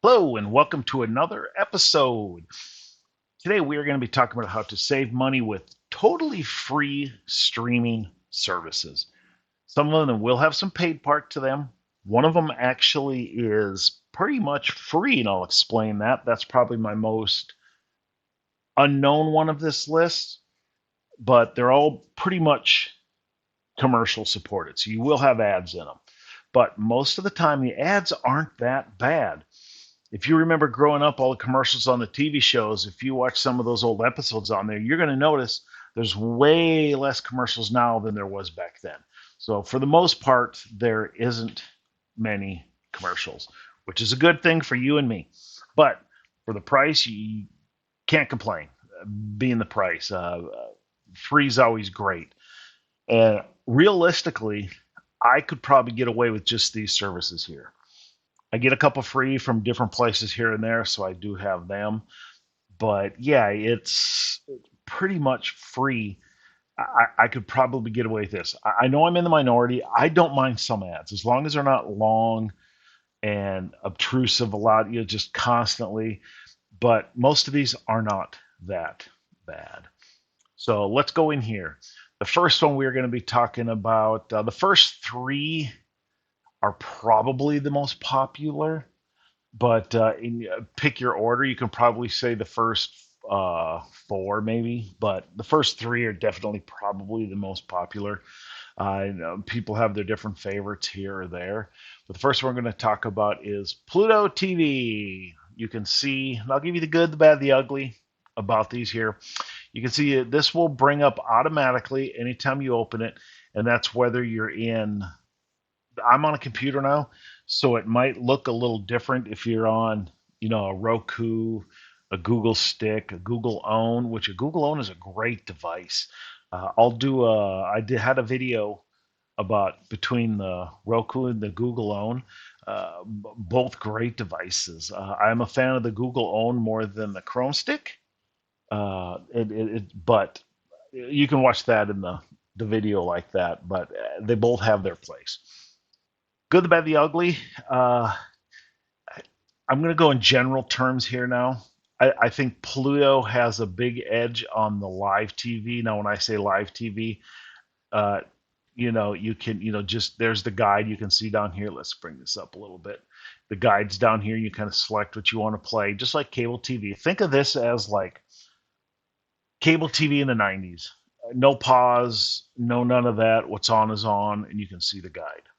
Hello, and welcome to another episode. Today, we are going to be talking about how to save money with totally free streaming services. Some of them will have some paid part to them. One of them actually is pretty much free, and I'll explain that. That's probably my most unknown one of this list, but they're all pretty much commercial supported. So you will have ads in them. But most of the time, the ads aren't that bad. If you remember growing up, all the commercials on the TV shows, if you watch some of those old episodes on there, you're going to notice there's way less commercials now than there was back then. So for the most part, there isn't many commercials, which is a good thing for you and me. But for the price, you can't complain. Being the price, free is always great. And realistically, I could probably get away with just these services here. I get a couple free from different places here and there, so I do have them. But yeah, it's pretty much free. I could probably get away with this. I know I'm in the minority. I don't mind some ads as long as they're not long and obtrusive a lot, just constantly. But most of these are not that bad. So let's go in here. The first one we're going to be talking about, the first three are probably the most popular, but pick your order. You can probably say the first four, maybe, but the first three are definitely probably the most popular. People have their different favorites here or there, but the first one we're going to talk about is Pluto TV. You can see, and I'll give you the good, the bad, the ugly about these here. You can see this will bring up automatically anytime you open it, and that's whether you're in. I'm on a computer now, so it might look a little different if you're on, a Roku, a Google Stick, a Google Own, which a Google Own is a great device. Had a video about between the Roku and the Google Own, both great devices. I'm a fan of the Google Own more than the Chrome Stick, but you can watch that in the video like that. But they both have their place. Good, the bad, the ugly. I'm going to go in general terms here now. I think Pluto has a big edge on the live TV. Now, when I say live TV, uh, you can, just there's the guide you can see down here. Let's bring this up a little bit. The guide's down here. You kind of select what you want to play, just like cable TV. Think of this as like cable TV in the 90s. No pause, no none of that. What's on is on, and you can see the guide.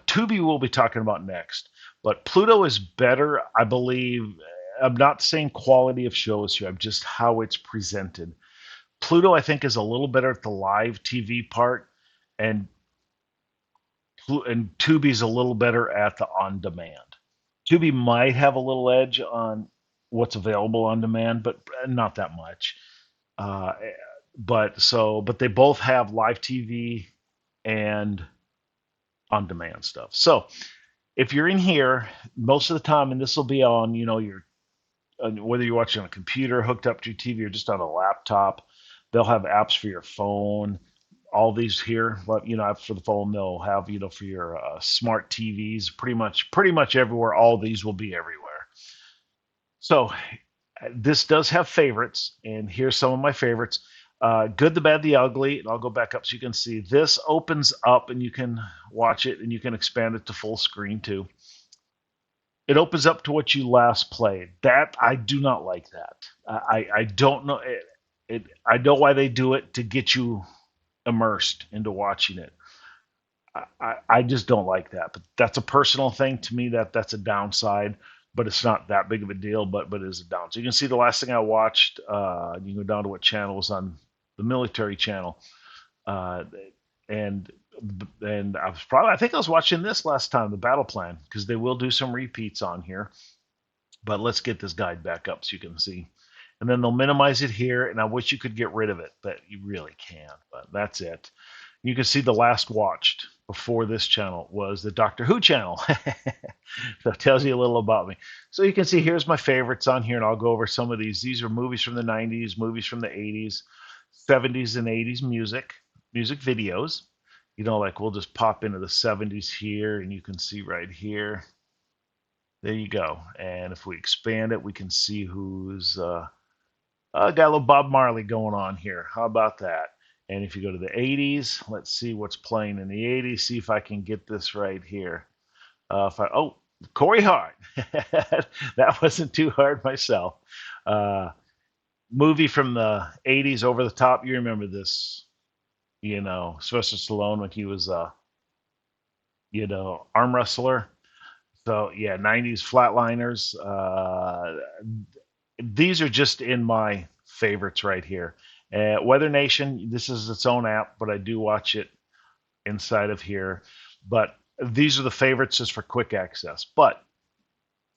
Tubi we'll be talking about next, but Pluto is better, I believe. I'm not saying quality of shows here, I'm just how it's presented. Pluto, I think, is a little better at the live TV part, and Tubi's a little better at the on demand. Tubi might have a little edge on what's available on demand, but not that much. Uh, but they both have live TV and on demand stuff. So if you're in here, most of the time, and this will be on, your whether you're watching on a computer hooked up to your TV or just on a laptop, they'll have apps for your phone. All these here, but for the phone, they'll have for your smart TVs. Pretty much everywhere. All these will be everywhere. So this does have favorites, and here's some of my favorites. Good, the bad, the ugly. And I'll go back up so you can see. This opens up and you can watch it and you can expand it to full screen too. It opens up to what you last played. That I do not like that. I don't know I know why they do it to get you immersed into watching it. I just don't like that. But that's a personal thing to me. That's a downside, but it's not that big of a deal. But it is a down. So you can see the last thing I watched. You can go down to what channel was on the military channel, uh, and I think I was watching this last time, the battle plan, because they will do some repeats on here. But let's get this guide back up so you can see. And then they'll minimize it here, and I wish you could get rid of it, but you really can't. But that's it. You can see the last watched before this channel was the Doctor Who channel. So it tells you a little about me. So you can see here's my favorites on here, and I'll go over some of these. These are movies from the 90s, movies from the 80s, 70s and 80s music videos. Like we'll just pop into the 70s here, and you can see right here. There you go. And if we expand it, we can see who's got a little Bob Marley going on here. How about that? And if you go to the 80s, let's see what's playing in the 80s. See if I can get this right here. If I oh Corey Hart, that wasn't too hard myself. Uh, Movie from the 80s, Over the Top. You remember this, Sylvester Stallone when he was arm wrestler. So yeah, 90s Flatliners. These are just in my favorites right here. Weather Nation. This is its own app, but I do watch it inside of here. But these are the favorites just for quick access. But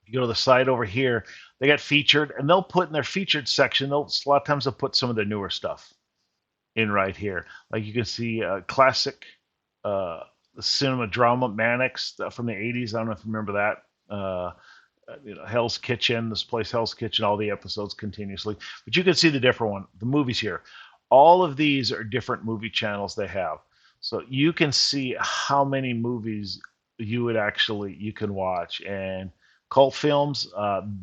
you go to the side over here, they got featured, and they'll put in their featured section. A lot of times they'll put some of their newer stuff in right here. Like you can see classic uh, cinema drama Mannix from the 80s. I don't know if you remember that. Hell's Kitchen, this place Hell's Kitchen, all the episodes continuously. But you can see the different one, the movies here. All of these are different movie channels they have. So you can see how many movies you can watch. And cult films,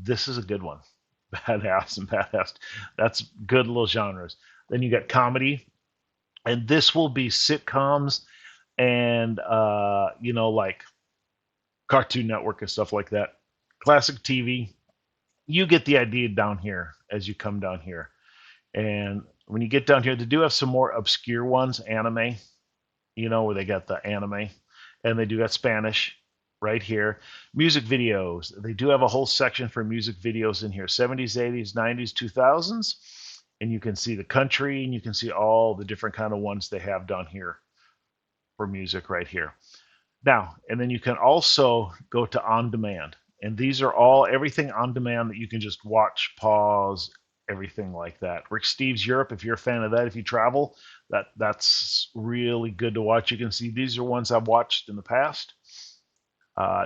this is a good one. Badass and badass. That's good little genres. Then you got comedy, and this will be sitcoms and like Cartoon Network and stuff like that. Classic TV. You get the idea down here as you come down here. And when you get down here, they do have some more obscure ones, anime, where they got the anime, and they do got Spanish right here. Music videos. They do have a whole section for music videos in here 70s, 80s, 90s, 2000s. And you can see the country and you can see all the different kind of ones they have down here for music right here. Now, and then you can also go to on demand. And these are all everything on demand that you can just watch, pause, everything like that. Rick Steves Europe, if you're a fan of that, if you travel, that's really good to watch. You can see these are ones I've watched in the past.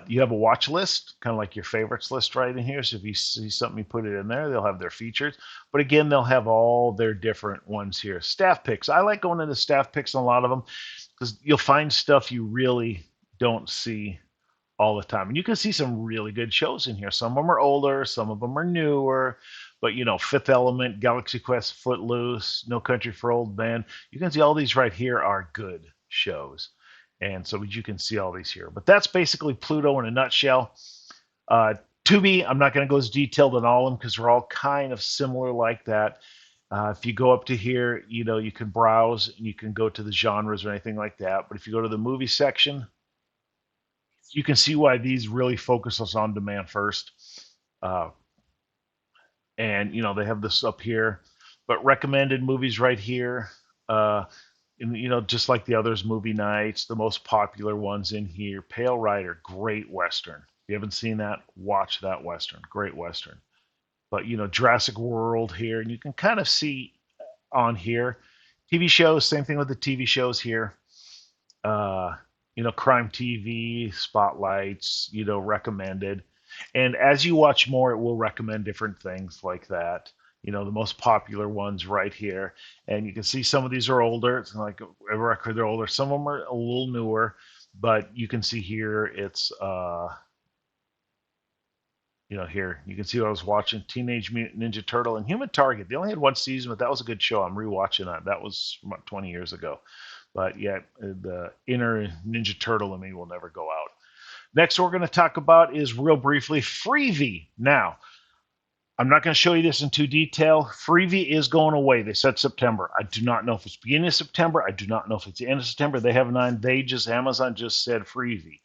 You have a watch list, kind of like your favorites list right in here. So if you see something, you put it in there. They'll have their features. But again, they'll have all their different ones here. Staff picks. I like going into staff picks on a lot of them because you'll find stuff you really don't see all the time. And you can see some really good shows in here. Some of them are older, some of them are newer. But Fifth Element, Galaxy Quest, Footloose, No Country for Old Men. You can see all these right here are good shows. And so you can see all these here. But that's basically Pluto in a nutshell. Tubi, I'm not going to go as detailed on all of them because they're all kind of similar like that. If you go up to here, you can browse and you can go to the genres or anything like that. But if you go to the movie section, you can see why these really focus us on demand first. And they have this up here, but recommended movies right here. And just like the others, movie nights, the most popular ones in here. Pale Rider, great Western. If you haven't seen that, watch that Western. Great Western. But Jurassic World here, and you can kind of see on here. TV shows, same thing with the TV shows here. Crime TV, spotlights, recommended. And as you watch more, it will recommend different things like that. The most popular ones right here. And you can see some of these are older. It's like a record, they're older. Some of them are a little newer, but you can see here it's, here you can see what I was watching: Teenage Mutant Ninja Turtle and Human Target. They only had one season, but that was a good show. I'm rewatching that. That was from about 20 years ago. But yeah, the inner Ninja Turtle in me will never go out. Next, we're going to talk about is real briefly Freevee. Now, I'm not going to show you this in too detail. Freevee is going away. They said September. I do not know if it's beginning of September. I do not know if it's the end of September. They have nine. Amazon just said Freevee.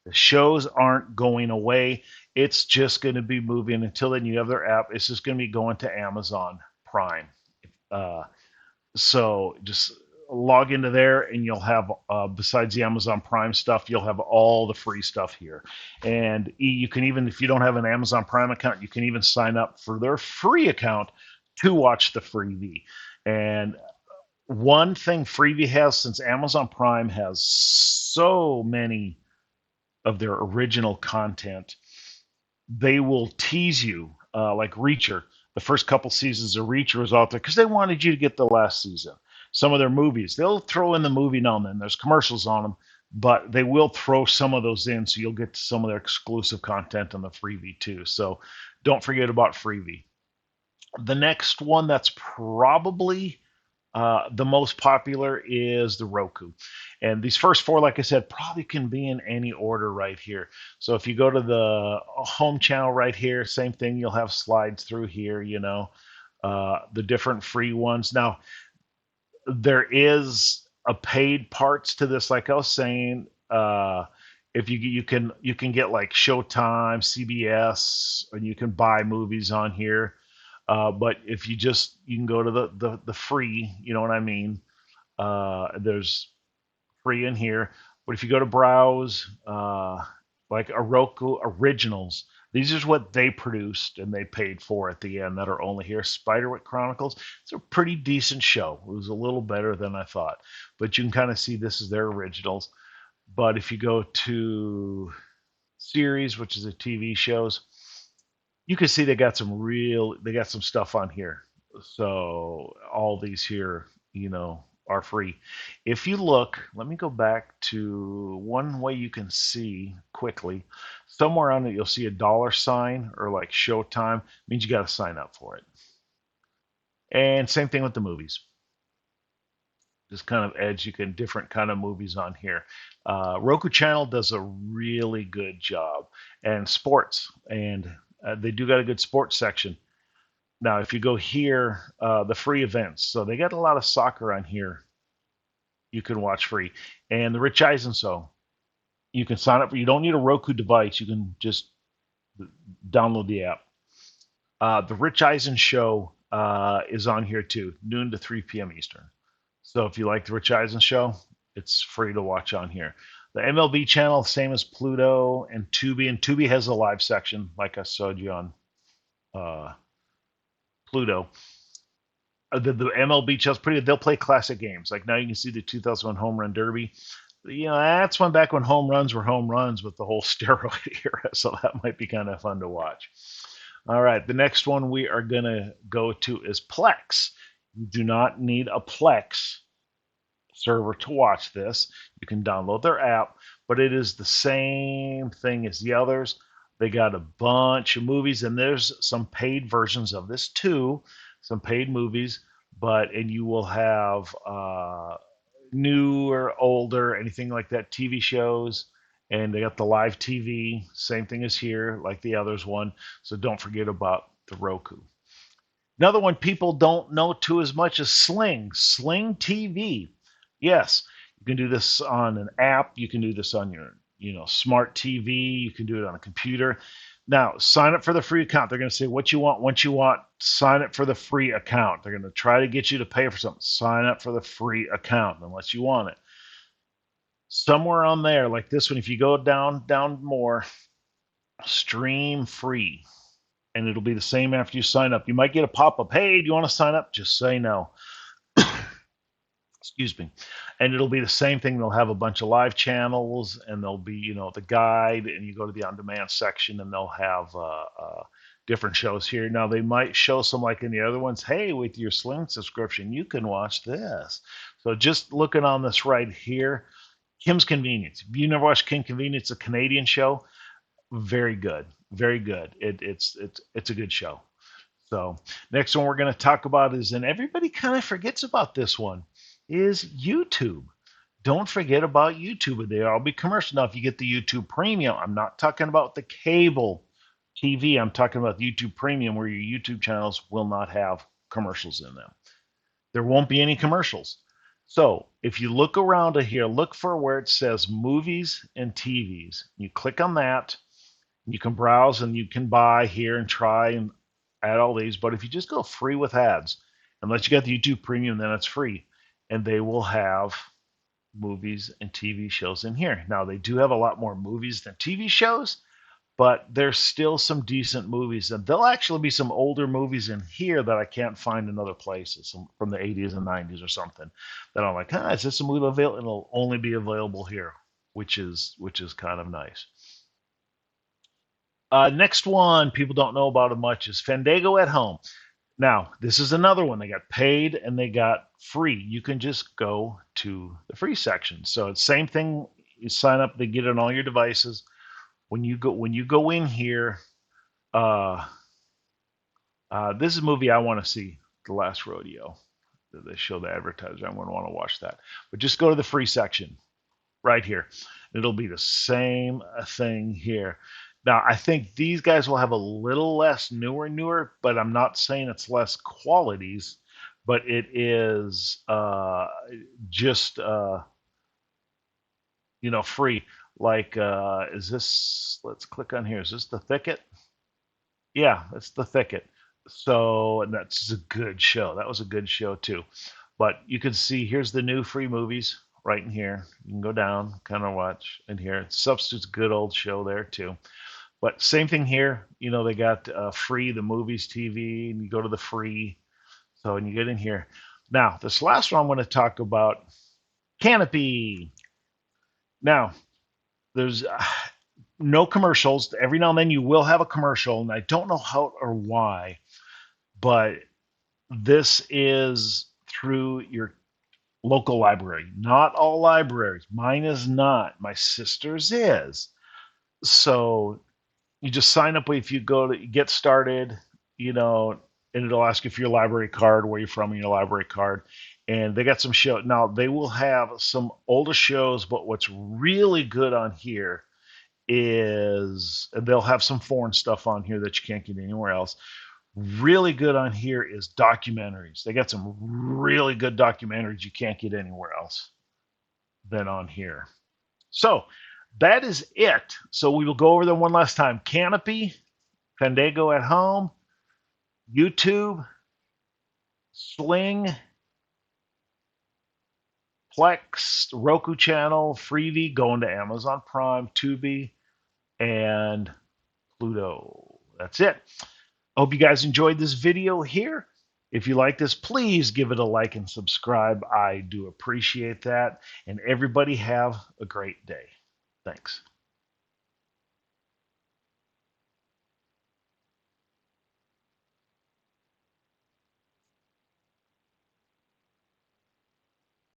The shows aren't going away. It's just going to be moving until then. You have their app. It's just going to be going to Amazon Prime. So just log into there and you'll have, besides the Amazon Prime stuff, you'll have all the free stuff here. And you can even, if you don't have an Amazon Prime account, you can even sign up for their free account to watch the Freevee. And one thing Freevee has, since Amazon Prime has so many of their original content, they will tease you, like Reacher. The first couple seasons of Reacher was out there because they wanted you to get the last season. Some of their movies, they'll throw in the movie now and then. There's commercials on them, but they will throw some of those in, so you'll get some of their exclusive content on the Freevee too. So don't forget about Freevee. The next one that's probably the most popular is the Roku. And these first four, like I said, probably can be in any order right here. So if you go to the home channel right here, same thing, you'll have slides through here, the different free ones. Now, there is a paid parts to this, like I was saying. If you can get like Showtime, CBS, and you can buy movies on here. But if you can go to the free, you know what I mean. There's free in here. But if you go to browse, like a Roku Originals, these are what they produced and they paid for at the end that are only here. Spiderwick Chronicles, it's a pretty decent show. It was a little better than I thought. But you can kind of see this is their originals. But if you go to series, which is the TV shows, you can see they got some stuff on here. So all these here, are free. If you look, let me go back to one way you can see quickly. Somewhere on it, you'll see a dollar sign or like Showtime. It means you got to sign up for it. And same thing with the movies. Just kind of edge, you can different kind of movies on here. Roku Channel does a really good job, and sports, and they do got a good sports section. Now, if you go here, the free events, so they got a lot of soccer on here. You can watch free, and the Rich Eisen show, you can sign up for. You don't need a Roku device. You can just download the app. The Rich Eisen show is on here too, noon to 3 p.m. Eastern. So if you like the Rich Eisen show, it's free to watch on here. The MLB channel, same as Pluto and Tubi, and Tubi has a live section, like I showed you on Pluto. The MLB channel's pretty good. They'll play classic games. Like now you can see the 2001 Home Run Derby. That's one back when home runs were home runs with the whole steroid era, so that might be kind of fun to watch. All right, the next one we are going to go to is Plex. You do not need a Plex server to watch this. You can download their app, but it is the same thing as the others. They got a bunch of movies, and there's some paid versions of this too, some paid movies, and you will have new or older, anything like that, TV shows, and they got the live TV, same thing as here, like the others one. So don't forget about the Roku. Another one people don't know too as much as Sling TV. Yes, you can do this on an app. You can do this on your, smart TV. You can do it on a computer. Now, sign up for the free account. They're going to say what you want, what you want. Sign up for the free account. They're going to try to get you to pay for something. Sign up for the free account unless you want it. Somewhere on there, like this one, if you go down more, stream free. And it'll be the same after you sign up. You might get a pop-up, hey, do you want to sign up? Just say no. Excuse me. And it'll be the same thing. They'll have a bunch of live channels, and there'll be, the guide, and you go to the on-demand section, and they'll have different shows here. Now, they might show some like in the other ones, hey, with your Sling subscription, you can watch this. So just looking on this right here, Kim's Convenience. If you never watched Kim's Convenience, it's a Canadian show. Very good, very good. It's a good show. So next one we're going to talk about is, and everybody kind of forgets about this one, is YouTube. Don't forget about YouTube. They'll all be commercial. Now, if you get the YouTube Premium, I'm not talking about the cable TV. I'm talking about the YouTube Premium, where your YouTube channels will not have commercials in them. There won't be any commercials. So if you look around here, look for where it says movies and TVs. You click on that. You can browse and you can buy here and try and add all these. But if you just go free with ads, unless you got the YouTube Premium, then it's free. And they will have movies and TV shows in here. Now, they do have a lot more movies than TV shows, but there's still some decent movies. And there'll actually be some older movies in here that I can't find in other places, some from the 80s and 90s or something, that I'm like, is this a movie available? It'll only be available here, which is kind of nice. Next one people don't know about it much is Fandango at Home. Now, this is another one. They got paid and they got free. You can just go to the free section. So it's same thing You sign up, they get it on all your devices. When you go in here, uh, this is a movie I want to see, The Last Rodeo. They show the advertiser. I'm going to want to watch that. But just go to the free section right here. It'll be the same thing here. Now, I think these guys will have a little less newer, but I'm not saying it's less qualities, but it is just free. Like, is this? Let's click on here. Is this The Thicket? Yeah, it's The Thicket. So, and that's a good show. That was a good show too. But you can see here's the new free movies right in here. You can go down, kind of watch in here. Substitute's a good old show there too. But same thing here. They got free the movies, TV, and you go to the free. So, and you get in here. Now, this last one I'm going to talk about, Kanopy. Now, there's no commercials. Every now and then you will have a commercial, and I don't know how or why, but this is through your local library. Not all libraries. Mine is not. My sister's is. So you just sign up if you go to get started, and it'll ask you for your library card, where you're from, and your library card. And they got some show. Now they will have some older shows, but what's really good on here is they'll have some foreign stuff on here that you can't get anywhere else. Really good on here is documentaries. They got some really good documentaries you can't get anywhere else than on here. So that is it. So we will go over them one last time. Kanopy, Fandango at home, YouTube, Sling, Plex, Roku Channel, Freevee, going to Amazon Prime, Tubi, and Pluto. That's it. I hope you guys enjoyed this video here. If you like this, please give it a like and subscribe. I do appreciate that. And everybody have a great day. Thanks.